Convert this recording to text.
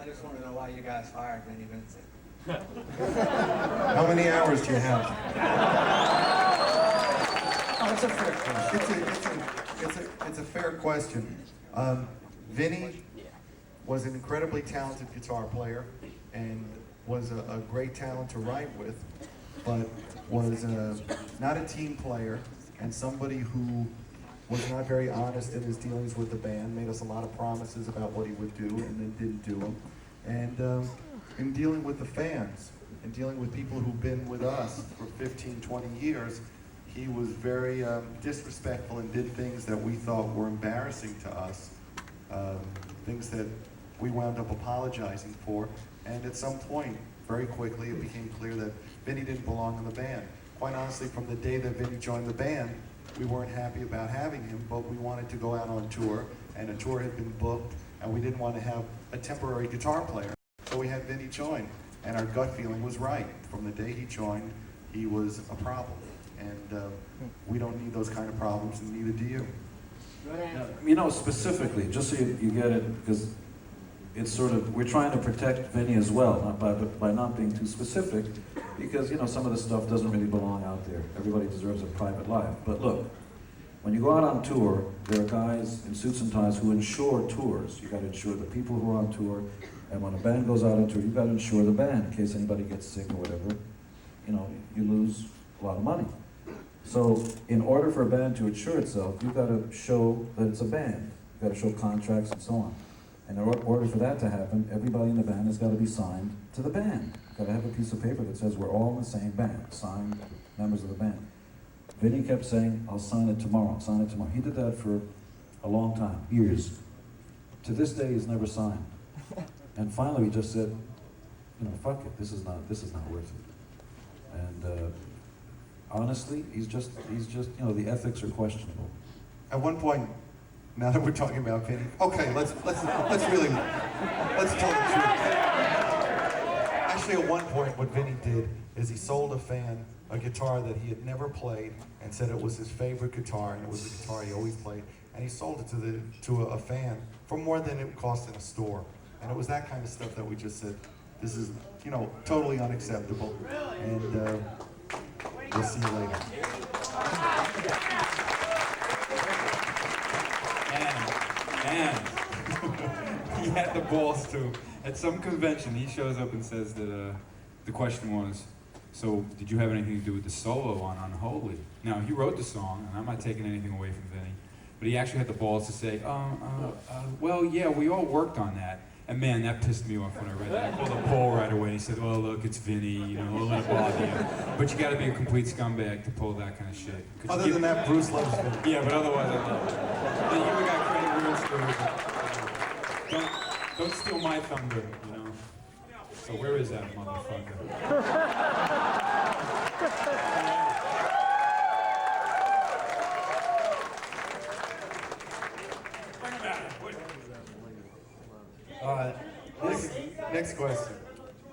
just want to know why you guys fired Vinnie Vincent. How many hours do you have? Oh, it's a fair question. It's a fair question. Vinnie was an incredibly talented guitar player and was a great talent to write with, but was not a team player and somebody who was not very honest in his dealings with the band, made us a lot of promises about what he would do and then didn't do them. And in dealing with the fans and dealing with people who've been with us for 15, 20 years, he was very disrespectful and did things that we thought were embarrassing to us, things that we wound up apologizing for. And at some point, very quickly, it became clear that Vinnie didn't belong in the band. Quite honestly, from the day that Vinnie joined the band, we weren't happy about having him, but we wanted to go out on tour, and a tour had been booked, and we didn't want to have a temporary guitar player. So we had Vinnie join, and our gut feeling was right. From the day he joined, he was a problem. And we don't need those kind of problems, and neither do you. You know, specifically, just so you get it, because it's sort of, we're trying to protect Vinnie as well, by not being too specific, because, you know, some of the stuff doesn't really belong out there. Everybody deserves a private life. But look, when you go out on tour, there are guys in suits and ties who insure tours. You got to insure the people who are on tour, and when a band goes out on tour, you got to insure the band in case anybody gets sick or whatever. You know, you lose a lot of money. So, in order for a band to insure itself, you've got to show that it's a band. You've got to show contracts and so on. And in order for that to happen, everybody in the band has got to be signed to the band. You've got to have a piece of paper that says we're all in the same band, signed members of the band. Vinnie kept saying, I'll sign it tomorrow, I'll sign it tomorrow. He did that for a long time, years. To this day, he's never signed. And finally, he just said, you know, fuck it, this is not worth it. And honestly, he's just, you know, the ethics are questionable. At one point, now that we're talking about Vinnie, okay, let's tell the truth. Actually, at one point, what Vinnie did is he sold a fan a guitar that he had never played and said it was his favorite guitar and it was the guitar he always played. And he sold it to a fan for more than it cost in a store. And it was that kind of stuff that we just said, this is, you know, totally unacceptable. And we'll see you later. And he had the balls to, at some convention, he shows up and says that the question was, so did you have anything to do with the solo on Unholy? Now, he wrote the song, and I'm not taking anything away from Vinnie, but he actually had the balls to say, well, yeah, we all worked on that. And man, that pissed me off when I read that. I called up Paul right away. He said, oh, look, it's Vinnie, you know, we'll let it bother you. But you gotta be a complete scumbag to pull that kind of shit. Other than that, Bruce loves Vinnie. Yeah, but otherwise I love it. And you got credit where it's due. Don't steal my thunder, you know. So where is that motherfucker? Next question.